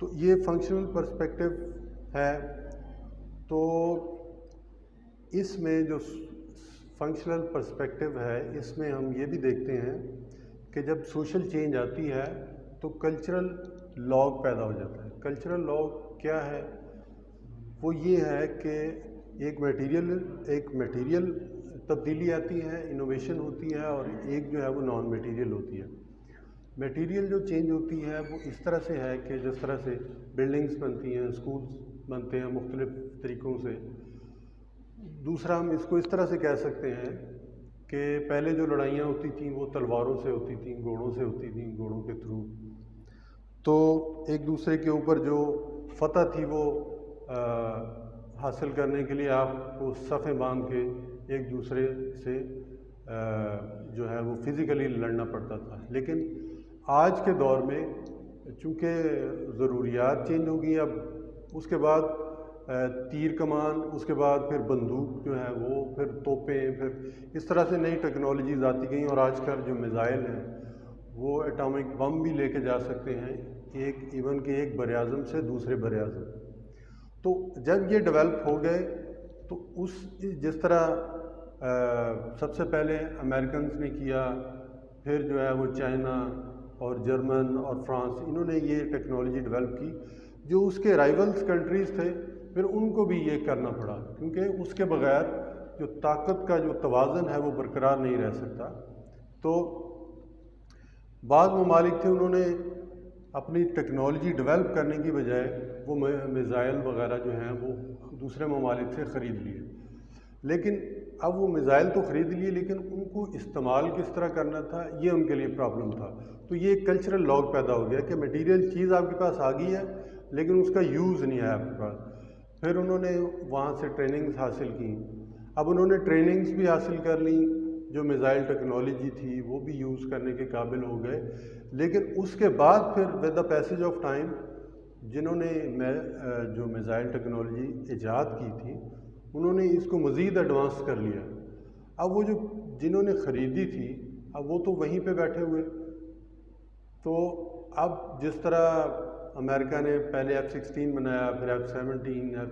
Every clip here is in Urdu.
تو یہ فنکشنل پرسپیکٹو ہے. تو اس میں جو فنکشنل پرسپیکٹو ہے اس میں ہم یہ بھی دیکھتے ہیں کہ جب سوشل چینج آتی ہے تو کلچرل لاگ پیدا ہو جاتا ہے. کلچرل لاگ کیا ہے؟ وہ یہ ہے کہ ایک میٹیریل تبدیلی آتی ہے، انوویشن ہوتی ہے، اور ایک جو ہے وہ نان میٹیریل ہوتی ہے. میٹیریل جو چینج ہوتی ہے وہ اس طرح سے ہے کہ جس طرح سے بلڈنگز بنتی ہیں، اسکولز بنتے ہیں مختلف طریقوں سے. دوسرا ہم اس کو اس طرح سے کہہ سکتے ہیں کہ پہلے جو لڑائیاں ہوتی تھیں وہ تلواروں سے ہوتی تھیں، گھوڑوں سے ہوتی تھیں، گھوڑوں کے تھرو. تو ایک دوسرے کے اوپر جو فتح تھی وہ حاصل کرنے کے لیے آپ کو صفیں باندھ کے ایک دوسرے سے جو ہے وہ فزیکلی لڑنا پڑتا تھا. لیکن آج کے دور میں چونکہ ضروریات چینج ہو گئی، اب اس کے بعد تیر کمان، اس کے بعد پھر بندوق جو ہے وہ، پھر توپیں، پھر اس طرح سے نئی ٹیکنالوجیز آتی گئیں. اور آج کل جو میزائل ہیں وہ ایٹامک بم بھی لے کے جا سکتے ہیں، ایون کہ ایک بر اعظم سے دوسرے بر اعظم. تو جب یہ ڈیولپ ہو گئے تو جس طرح سب سے پہلے امریکنز نے کیا، پھر جو ہے وہ چائنا اور جرمن اور فرانس، انہوں نے یہ ٹیکنالوجی ڈیولپ کی. جو اس کے رائیولز کنٹریز تھے پھر ان کو بھی یہ کرنا پڑا، کیونکہ اس کے بغیر جو طاقت کا جو توازن ہے وہ برقرار نہیں رہ سکتا. تو بعض ممالک تھے انہوں نے اپنی ٹیکنالوجی ڈیولپ کرنے کی بجائے وہ میزائل وغیرہ جو ہیں وہ دوسرے ممالک سے خرید لیے. لیکن اب وہ میزائل تو خرید لیے لیکن ان کو استعمال کس طرح کرنا تھا یہ ان کے لیے پرابلم تھا. تو یہ ایک کلچرل لاگ پیدا ہو گیا کہ مٹیریل چیز آپ کے پاس آ گئی ہے لیکن اس کا یوز نہیں ہے آپ کے پاس. پھر انہوں نے وہاں سے ٹریننگز حاصل کی. اب انہوں نے ٹریننگز بھی حاصل کر لیں، جو میزائل ٹیکنالوجی تھی وہ بھی یوز کرنے کے قابل ہو گئے. لیکن اس کے بعد پھر with the passage of time جنہوں نے جو میزائل ٹیکنالوجی ایجاد کی تھی انہوں نے اس کو مزید ایڈوانس کر لیا. اب وہ جو جنہوں نے خریدی تھی اب وہ تو وہیں پہ بیٹھے ہوئے. تو اب جس طرح امریکہ نے پہلے F-16 بنایا، پھر F-17،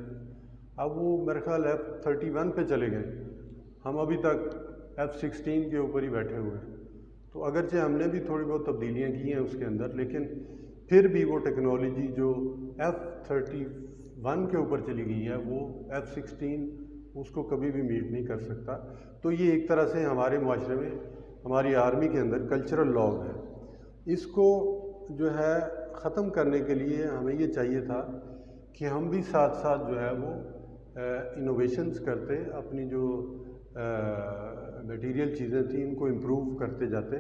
اب وہ میرے خیال F-31 پہ چلے گئے. ہم ابھی تک F-16 کے اوپر ہی بیٹھے ہوئے ہیں. تو اگرچہ ہم نے بھی تھوڑی بہت تبدیلیاں کی ہیں اس کے اندر، لیکن پھر بھی وہ ٹیکنالوجی جو F-31 کے اوپر چلی گئی ہے وہ F-16 اس کو کبھی بھی میٹ نہیں کر سکتا. تو یہ ایک طرح سے ہمارے معاشرے میں، ہماری آرمی کے اندر کلچرل لاگ ہے. اس کو جو ہے ختم کرنے کے لیے ہمیں یہ چاہیے تھا کہ ہم بھی ساتھ ساتھ جو ہے وہ انوویشنز کرتے، اپنی جو میٹیریل چیزیں تھیں ان کو امپروو کرتے جاتے،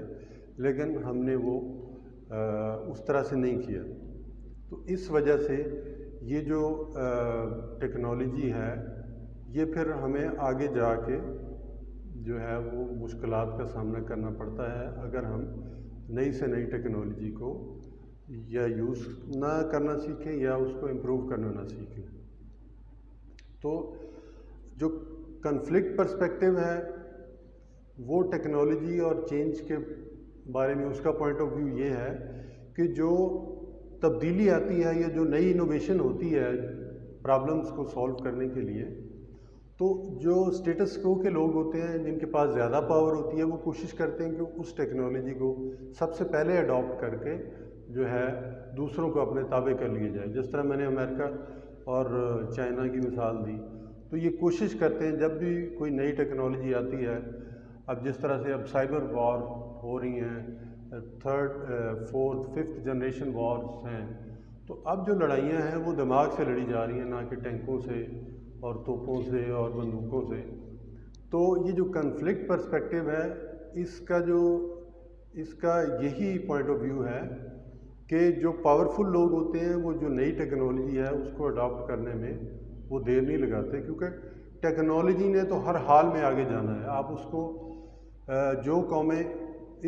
لیکن ہم نے وہ اس طرح سے نہیں کیا. تو اس وجہ سے یہ جو ٹیکنالوجی ہے یہ پھر ہمیں آگے جا کے جو ہے وہ مشکلات کا سامنا کرنا پڑتا ہے اگر ہم نئی سے نئی ٹیکنالوجی کو یا یوز نہ کرنا سیکھیں یا اس کو امپروو کرنا نہ سیکھیں. تو جو کنفلکٹ پرسپیکٹو ہے وہ ٹیکنالوجی اور چینج کے بارے میں اس کا پوائنٹ آف ویو یہ ہے کہ جو تبدیلی آتی ہے یا جو نئی انوویشن ہوتی ہے پرابلمس کو سولو کرنے کے لیے، تو جو اسٹیٹس کو کے لوگ ہوتے ہیں جن کے پاس زیادہ پاور ہوتی ہے وہ کوشش کرتے ہیں کہ اس ٹیکنالوجی کو سب سے پہلے اڈاپٹ کر کے جو ہے دوسروں کو اپنے تابع کر لیے جائے. جس طرح میں نے امریکہ اور چائنا کی مثال دی، تو یہ کوشش کرتے ہیں جب بھی کوئی نئی ٹیکنالوجی آتی ہے، اب جس طرح سے اب سائبر وار ہو رہی ہیں، 3rd 4th 5th generation wars ہیں، تو اب جو لڑائیاں ہیں وہ دماغ سے لڑی جا رہی ہیں نہ کہ ٹینکوں سے اور توپوں سے اور بندوقوں سے. تو یہ جو کنفلکٹ پرسپیکٹو ہے اس کا یہی پوائنٹ آف ویو ہے کہ جو پاورفل لوگ ہوتے ہیں وہ جو نئی ٹیکنالوجی ہے اس کو اڈاپٹ کرنے میں وہ دیر نہیں لگاتے، کیونکہ ٹیکنالوجی نے تو ہر حال میں آگے جانا ہے. آپ اس کو جو قومیں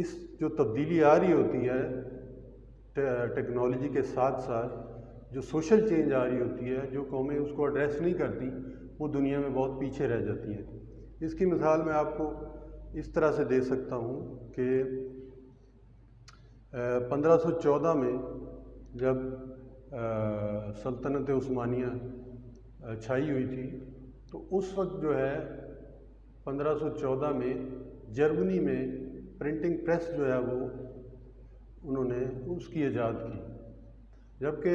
اس جو تبدیلی آ رہی ہوتی ہے ٹیکنالوجی کے ساتھ ساتھ جو سوشل چینج آ رہی ہوتی ہے، جو قومیں اس کو ایڈریس نہیں کرتی وہ دنیا میں بہت پیچھے رہ جاتی ہیں. اس کی مثال میں آپ کو اس طرح سے دے سکتا ہوں کہ 1514 میں جب سلطنت عثمانیہ چھائی ہوئی تھی، تو اس وقت جو ہے 1514 میں جرمنی میں پرنٹنگ پریس جو ہے وہ انہوں نے اس کی ایجاد کی، جبکہ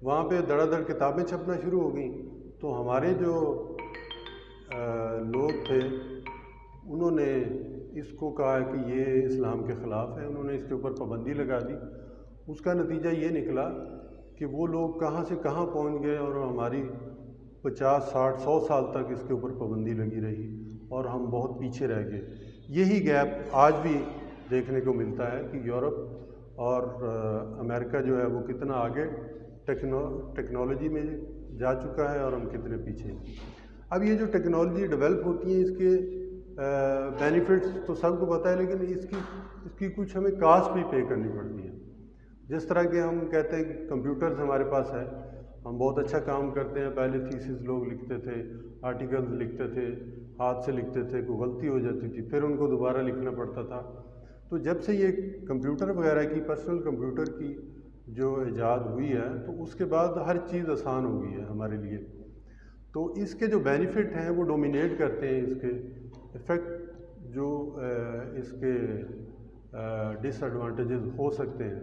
وہاں پہ دڑا دڑ کتابیں چھپنا شروع ہو گئیں، تو ہمارے جو لوگ تھے انہوں نے اس کو کہا کہ یہ اسلام کے خلاف ہے، انہوں نے اس کے اوپر پابندی لگا دی۔ اس کا نتیجہ یہ نکلا کہ وہ لوگ کہاں سے کہاں پہنچ گئے، اور ہماری 50 60 100 سال تک اس کے اوپر پابندی لگی رہی اور ہم بہت پیچھے رہ گئے۔ یہی گیپ آج بھی دیکھنے کو ملتا ہے کہ یورپ اور امریکہ جو ہے وہ کتنا آگے ٹیکنالوجی میں جا چکا ہے اور ہم کتنے پیچھے ہیں۔ اب یہ جو ٹیکنالوجی ڈیولپ ہوتی ہیں، اس کے بینیفٹس تو سب کو پتہ ہے، لیکن اس کی کچھ ہمیں کاسٹ بھی پے کرنی پڑتی ہے۔ جس طرح کہ ہم کہتے ہیں کہ کمپیوٹرز ہمارے پاس ہے، ہم بہت اچھا کام کرتے ہیں، پہلے تھیسز لوگ لکھتے تھے، آرٹیکلز لکھتے تھے، ہاتھ سے لکھتے تھے، کوئی غلطی ہو جاتی تھی پھر ان کو دوبارہ لکھنا پڑتا تھا۔ تو جب سے یہ کمپیوٹر وغیرہ کی پرسنل کمپیوٹر کی جو ایجاد ہوئی ہے، تو اس کے بعد ہر چیز آسان ہو گئی ہے ہمارے لیے۔ تو اس کے جو بینیفٹ ہیں وہ ڈومینیٹ کرتے ہیں اس کے ایفیکٹ جو اس کے ڈس ایڈوانٹیجز ہو سکتے ہیں۔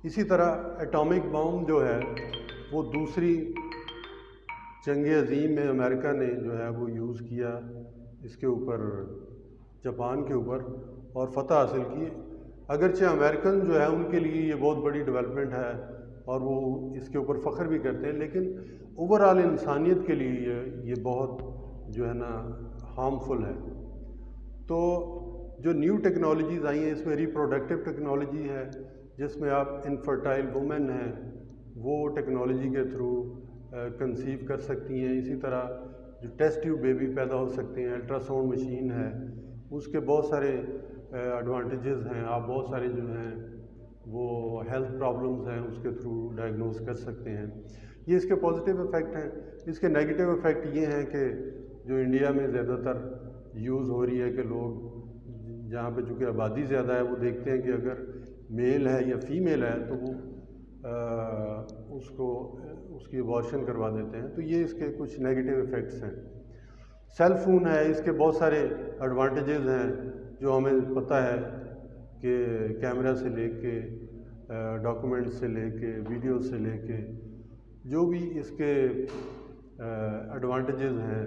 اسی طرح ایٹامک بام جو ہے وہ دوسری جنگ عظیم میں امریکہ نے جو ہے وہ یوز کیا اس کے اوپر، جاپان کے اوپر، اور فتح حاصل کی۔ اگرچہ امریکن جو ہے ان کے لیے یہ بہت بڑی ڈیولپمنٹ ہے اور وہ اس کے اوپر فخر بھی کرتے ہیں، لیکن اوور آل انسانیت کے لیے یہ بہت جو ہے نا ہارمفل ہے۔ تو جو نیو ٹیکنالوجیز آئی ہیں، اس میں ریپروڈکٹیو ٹیکنالوجی ہے، جس میں آپ انفرٹائل وومن ہیں وہ ٹیکنالوجی کے تھرو کنسیو کر سکتی ہیں۔ اسی طرح جو ٹیسٹ ٹیوب بیبی پیدا ہو سکتے ہیں، الٹرا ساؤنڈ مشین ہے، اس کے بہت سارے ایڈوانٹیجز ہیں۔ آپ بہت سارے جو ہیں وہ ہیلتھ پرابلمز ہیں اس کے تھرو ڈائگنوز کر سکتے ہیں۔ یہ اس کے پازیٹیو افیکٹ ہیں۔ اس کے نیگیٹیو افیکٹ یہ ہیں کہ جو انڈیا میں زیادہ تر یوز ہو رہی ہے کہ لوگ جہاں پہ چونکہ آبادی زیادہ ہے وہ دیکھتے ہیں کہ اگر میل ہے یا فیمیل ہے تو وہ اس کی ابارشن کروا دیتے ہیں۔ تو یہ اس کے کچھ نیگیٹیو افیکٹس ہیں۔ سیل فون ہے، اس کے بہت سارے ایڈوانٹیجز ہیں جو ہمیں پتہ ہے کہ کیمرہ سے لے کے ڈاکومنٹ سے لے کے ویڈیو سے لے کے جو بھی اس کے ایڈوانٹیجز ہیں،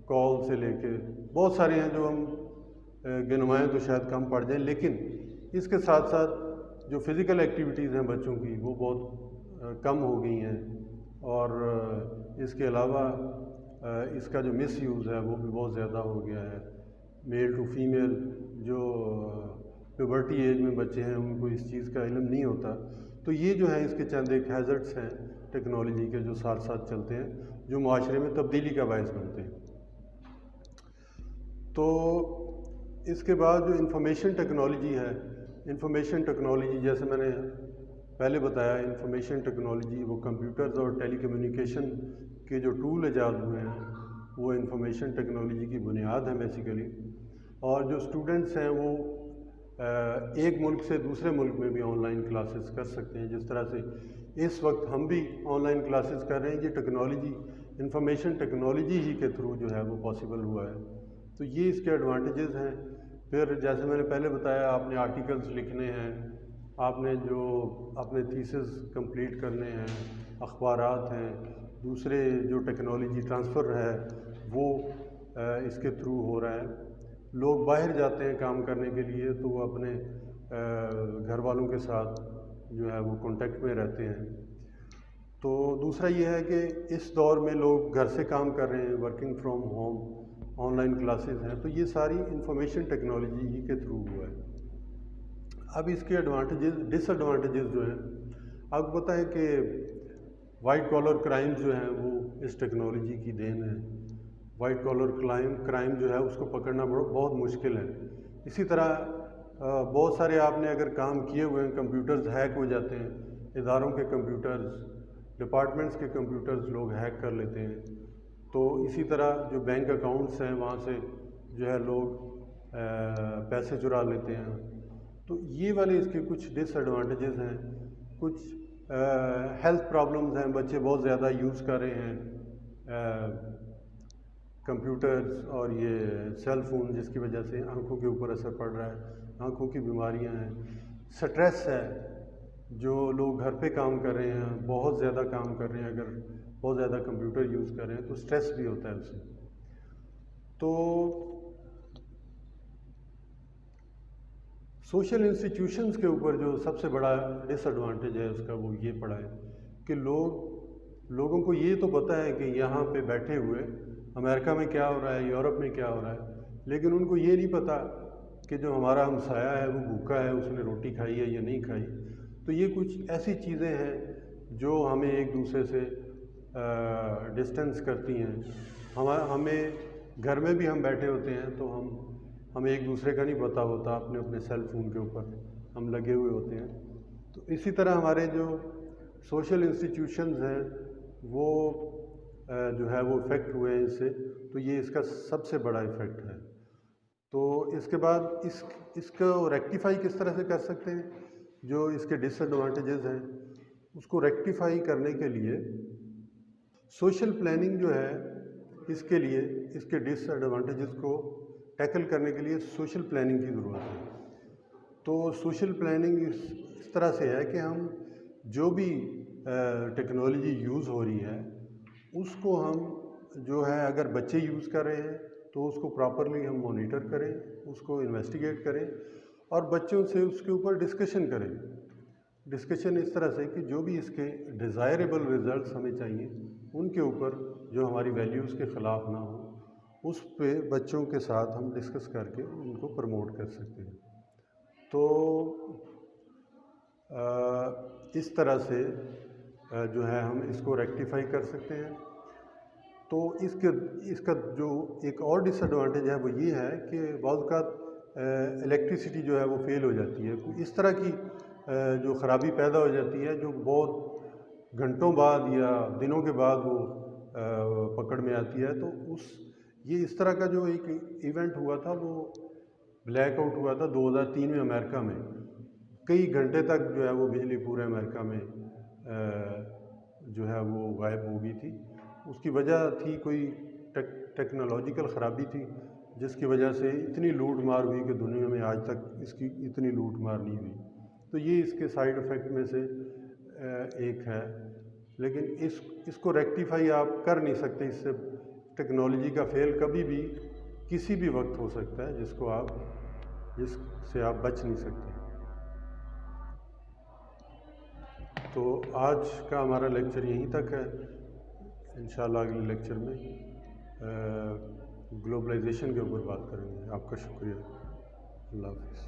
کال سے لے کے بہت سارے ہیں جو ہم گنوائیں تو شاید کم پڑ جائیں، لیکن اس کے ساتھ ساتھ جو فزیکل ایکٹیویٹیز ہیں بچوں کی وہ بہت کم ہو گئی ہیں، اور اس کے علاوہ اس کا جو مس یوز ہے وہ بھی بہت زیادہ ہو گیا ہے۔ میل ٹو فیمیل جو پیوبرٹی ایج میں بچے ہیں ان کو اس چیز کا علم نہیں ہوتا۔ تو یہ جو ہیں اس کے چند ایک ہیزرڈس ہیں ٹیکنالوجی کے جو ساتھ ساتھ چلتے ہیں، جو معاشرے میں تبدیلی کا باعث بنتے ہیں۔ تو اس کے بعد جو انفارمیشن ٹیکنالوجی ہے، انفارمیشن ٹیکنالوجی جیسے میں نے پہلے بتایا، انفارمیشن ٹیکنالوجی وہ کمپیوٹرز اور ٹیلی کمیونیکیشن کے جو ٹول ایجاد ہوئے ہیں وہ انفارمیشن ٹیکنالوجی کی بنیاد ہے بیسیکلی۔ اور جو اسٹوڈنٹس ہیں وہ ایک ملک سے دوسرے ملک میں بھی آن لائن کلاسز کر سکتے ہیں، جس طرح سے اس وقت ہم بھی آن لائن کلاسز کر رہے ہیں۔ یہ ٹیکنالوجی، انفارمیشن ٹیکنالوجی ہی کے تھرو جو ہے وہ پاسبل ہوا ہے۔ تو یہ اس کے ایڈوانٹیجز ہیں۔ پھر جیسے میں نے پہلے بتایا، آپ نے آرٹیکلز لکھنے ہیں، آپ نے جو اپنے تھیسز کمپلیٹ کرنے ہیں، اخبارات ہیں، دوسرے جو ٹیکنالوجی ٹرانسفر ہے وہ اس کے تھرو ہو رہا ہے۔ لوگ باہر جاتے ہیں کام کرنے کے لیے تو وہ اپنے گھر والوں کے ساتھ جو ہے وہ کانٹیکٹ میں رہتے ہیں۔ تو دوسرا یہ ہے کہ اس دور میں لوگ گھر سے کام کر رہے ہیں، working from home, on line classes ہیں، تو یہ ساری انفارمیشن ٹیکنالوجی ہی کے تھرو ہوا ہے۔ اب اس کے ایڈوانٹیجز، ڈس ایڈوانٹیجز جو ہیں، آپ کو پتہ ہے کہ وائٹ کالر کرائم جو ہیں وہ اس ٹیکنالوجی کی دین ہے۔ وائٹ کالر کرائم جو ہے اس کو پکڑنا بہت مشکل ہے۔ اسی طرح بہت سارے آپ نے اگر کام کیے ہوئے ہیں، کمپیوٹرز ہیک ہو جاتے ہیں، اداروں کے کمپیوٹرز، ڈپارٹمنٹس کے کمپیوٹرز لوگ ہیک کر لیتے ہیں۔ تو اسی طرح جو بینک اکاؤنٹس ہیں وہاں سے جو ہے لوگ پیسے چرا لیتے ہیں۔ تو یہ والے اس کے کچھ ڈس ایڈوانٹیجز ہیں۔ کچھ ہیلتھ پرابلمز ہیں، بچے بہت زیادہ یوز کر رہے ہیں کمپیوٹرز اور یہ سیل فون، جس کی وجہ سے آنکھوں کے اوپر اثر پڑ رہا ہے، آنکھوں کی بیماریاں ہیں، سٹریس ہے، جو لوگ گھر پہ کام کر رہے ہیں، بہت زیادہ کام کر رہے ہیں، اگر بہت زیادہ کمپیوٹر یوز کر رہے ہیں تو سٹریس بھی ہوتا ہے اس سے. تو سوشل انسٹیٹیوشنز کے اوپر جو سب سے بڑا ڈس ایڈوانٹیج ہے اس کا، وہ یہ پڑا ہے کہ لوگوں کو یہ تو پتہ ہے کہ یہاں پہ بیٹھے ہوئے امریکہ میں کیا ہو رہا ہے، یورپ میں کیا ہو رہا ہے، لیکن ان کو یہ نہیں پتہ کہ جو ہمارا ہمسایہ ہے وہ بھوکا ہے، اس نے روٹی کھائی ہے یا نہیں کھائی. تو یہ کچھ ایسی چیزیں ہیں جو ہمیں ایک دوسرے سے ڈسٹینس کرتی ہیں. ہمیں گھر میں بھی ہم بیٹھے ہوتے ہیں تو ہمیں ایک دوسرے کا نہیں پتہ ہوتا، اپنے سیل فون کے اوپر ہم لگے ہوئے ہوتے ہیں. تو اسی طرح ہمارے جو سوشل انسٹیٹیوشنز ہیں وہ جو ہے وہ افیکٹ ہوئے ہیں اس سے. تو یہ اس کا سب سے بڑا افیکٹ ہے. تو اس کے بعد اس کو ریکٹیفائی کس طرح سے کر سکتے ہیں؟ جو اس کے ڈس ایڈوانٹیجز ہیں اس کو ریکٹیفائی کرنے کے لیے سوشل پلاننگ جو ہے، اس کے لیے اس کے ڈس ایڈوانٹیجز کو ٹیکل کرنے کے لیے سوشل پلاننگ کی ضرورت ہے. تو سوشل پلاننگ اس طرح سے ہے کہ ہم جو بھی ٹیکنالوجی یوز ہو رہی ہے اس کو ہم جو ہے، اگر بچے یوز کر رہے ہیں تو اس کو پراپرلی ہم مانیٹر کریں، اس کو انویسٹیگیٹ کریں اور بچوں سے اس کے اوپر ڈسکشن کریں. ڈسکشن اس طرح سے کہ جو بھی اس کے ڈیزائریبل ریزلٹس ہمیں چاہیے ان کے اوپر، جو ہماری ویلیوز کے خلاف نہ ہو، اس پہ بچوں کے ساتھ ہم ڈسکس کر کے ان کو پروموٹ کر سکتے ہیں. تو اس طرح سے جو ہے ہم اس کو ریکٹیفائی کر سکتے ہیں. تو اس کا جو ایک اور ڈس ایڈوانٹیج ہے وہ یہ ہے کہ بعض اوقات الیکٹریسٹی جو ہے وہ فیل ہو جاتی ہے. اس طرح کی جو خرابی پیدا ہو جاتی ہے جو بہت گھنٹوں بعد یا دنوں کے بعد وہ پکڑ میں آتی ہے. تو یہ اس طرح کا جو ایک ایونٹ ہوا تھا، وہ بلیک آؤٹ ہوا تھا 2003 میں امریکہ میں. کئی گھنٹے تک جو ہے وہ بجلی پورے امریکہ میں جو ہے وہ غائب ہو گئی تھی. اس کی وجہ تھی کوئی ٹیکنالوجیکل خرابی تھی، جس کی وجہ سے اتنی لوٹ مار ہوئی کہ دنیا میں آج تک اس کی اتنی لوٹ مار نہیں ہوئی. تو یہ اس کے سائیڈ افیکٹ میں سے ایک ہے. لیکن اس کو ریکٹیفائی آپ کر نہیں سکتے. اس سے ٹیکنالوجی کا فیل کبھی بھی کسی بھی وقت ہو سکتا ہے جس سے آپ بچ نہیں سکتے. تو آج کا ہمارا لیکچر یہیں تک ہے. انشاءاللہ اگلے لیکچر میں گلوبلائزیشن کے اوپر بات کریں گے. آپ کا شکریہ. اللہ حافظ.